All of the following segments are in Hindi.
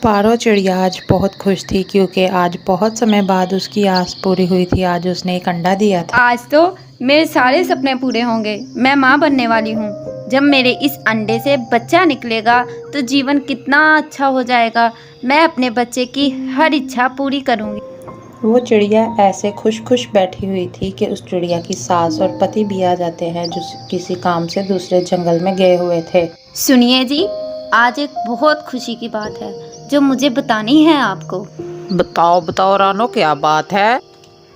पारो चिड़िया आज बहुत खुश थी क्योंकि आज बहुत समय बाद उसकी आस पूरी हुई थी। आज उसने एक अंडा दिया था। आज तो मेरे सारे सपने पूरे होंगे। मैं माँ बनने वाली हूँ। जब मेरे इस अंडे से बच्चा निकलेगा तो जीवन कितना अच्छा हो जाएगा। मैं अपने बच्चे की हर इच्छा पूरी करूँगी। वो चिड़िया ऐसे खुश खुश बैठी हुई थी कि उस चिड़िया की सास और पति भी आ जाते हैं जो किसी काम से दूसरे जंगल में गए हुए थे। सुनिए जी, आज एक बहुत खुशी की बात है जो मुझे बतानी है आपको। बताओ बताओ रानो, क्या बात है?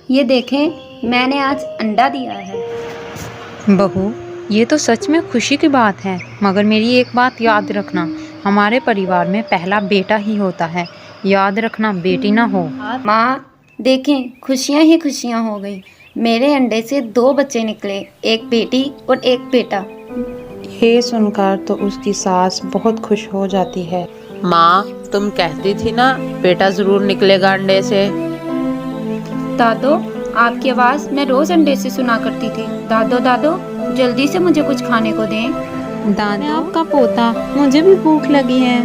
ये देखें, मैंने आज अंडा दिया है। बहू, ये तो सच में खुशी की बात है, मगर मेरी एक बात याद रखना, हमारे परिवार में पहला बेटा ही होता है। याद रखना, बेटी ना हो। माँ देखें, खुशियाँ ही खुशियाँ हो गई। मेरे अंडे से 2 बच्चे निकले, एक बेटी और एक बेटा। ये सुनकर तो उसकी सास बहुत खुश हो जाती है। माँ, तुम कहती थी ना बेटा जरूर निकलेगा अंडे से। दादो, आपकी आवाज़ मैं रोज़ अंडे से सुना करती थी। दादो दादो, जल्दी से मुझे कुछ खाने को दें। दादू, आपका पोता, मुझे भी भूख लगी है।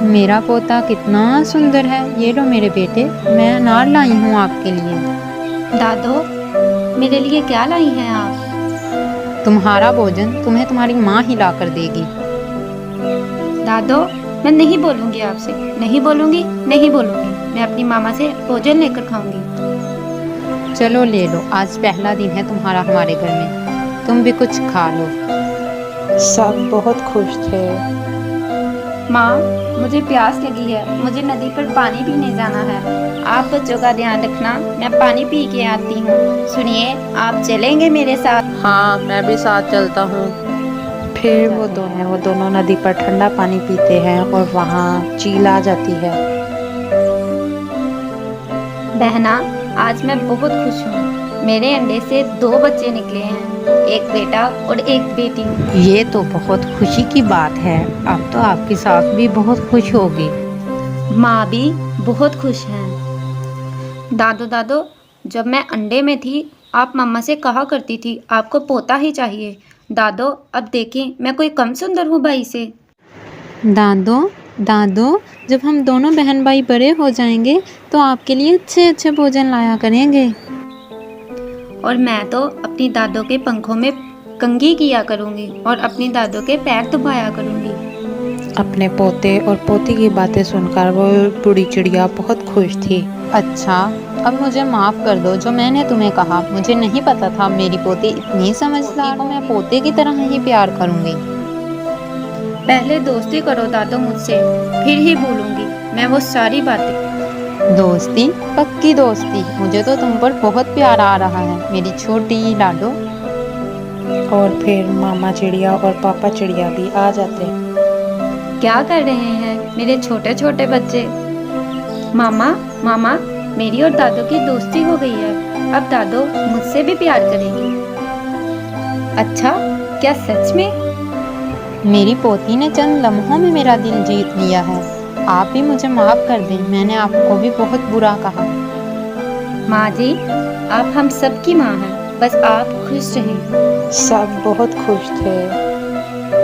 मेरा पोता कितना सुंदर है। ये लो मेरे बेटे, मैं अनार लाई हूँ आपके लिए। दादो, मेरे लिए क्या लाई हैं आप? तुम्हारा भोजन तुम्हें तुम्हारी माँ ही ला कर देगी। दादो, मैं नहीं बोलूँगी आपसे, नहीं बोलूँगी, नहीं बोलूँगी। मैं अपनी मामा से भोजन लेकर खाऊंगी। चलो ले लो, आज पहला दिन है तुम्हारा हमारे घर में, तुम भी कुछ खा लो। सब बहुत खुश थे। माँ, मुझे प्यास लगी है, मुझे नदी पर पानी पीने जाना है। आप बच्चों का ध्यान रखना, मैं पानी पी के आती हूँ। सुनिए, आप चलेंगे मेरे साथ? हाँ, मैं भी साथ चलता हूँ। फिर वो दोनों नदी पर ठंडा पानी पीते हैं और वहाँ चील आ जाती है। बहना, आज मैं बहुत खुश हूँ। मेरे अंडे से 2 बच्चे निकले हैं, एक बेटा और एक बेटी। ये तो बहुत खुशी की बात है। अब तो आपकी सास भी बहुत खुश होगी। माँ भी बहुत खुश हैं। दादो दादो, जब मैं अंडे में थी आप मम्मा से कहा करती थी आपको पोता ही चाहिए। दादो, अब देखें, मैं कोई कम सुंदर हूँ भाई से? दादो दादो, जब हम दोनों बहन भाई बड़े हो जाएंगे तो आपके लिए अच्छे अच्छे भोजन लाया करेंगे। और मैं तो अपनी दादो के पंखों में कंघी किया करूँगी और अपनी दादो के पैर दबाया करूँगी। अपने पोते और पोती की बातें सुनकर वो बूढ़ी चिड़िया बहुत खुश थी। अच्छा, अब मुझे माफ़ कर दो जो मैंने तुम्हें कहा। मुझे नहीं पता था मेरी पोती इतनी समझदार है। मैं पोते की तरह ही प्यार करूँगी। पहले दोस्ती करो दादो मुझसे, फिर ही भूलूंगी मैं वो सारी बातें। दोस्ती? पक्की दोस्ती। मुझे तो तुम पर बहुत प्यार आ रहा है मेरी छोटी लाडो। और फिर मामा चिड़िया और पापा चिड़िया भी आ जाते हैं। क्या कर रहे हैं मेरे छोटे छोटे बच्चे? मामा मामा, मेरी और दादो की दोस्ती हो गई है। अब दादो मुझसे भी प्यार करेगी। अच्छा, क्या सच में? मेरी पोती ने चंद लम्हों में मेरा दिल जीत लिया है। आप भी मुझे माफ़ कर दें, मैंने आपको भी बहुत बुरा कहा। माँ जी, आप हम सब की माँ हैं, बस आप खुश रहें। सब बहुत खुश थे।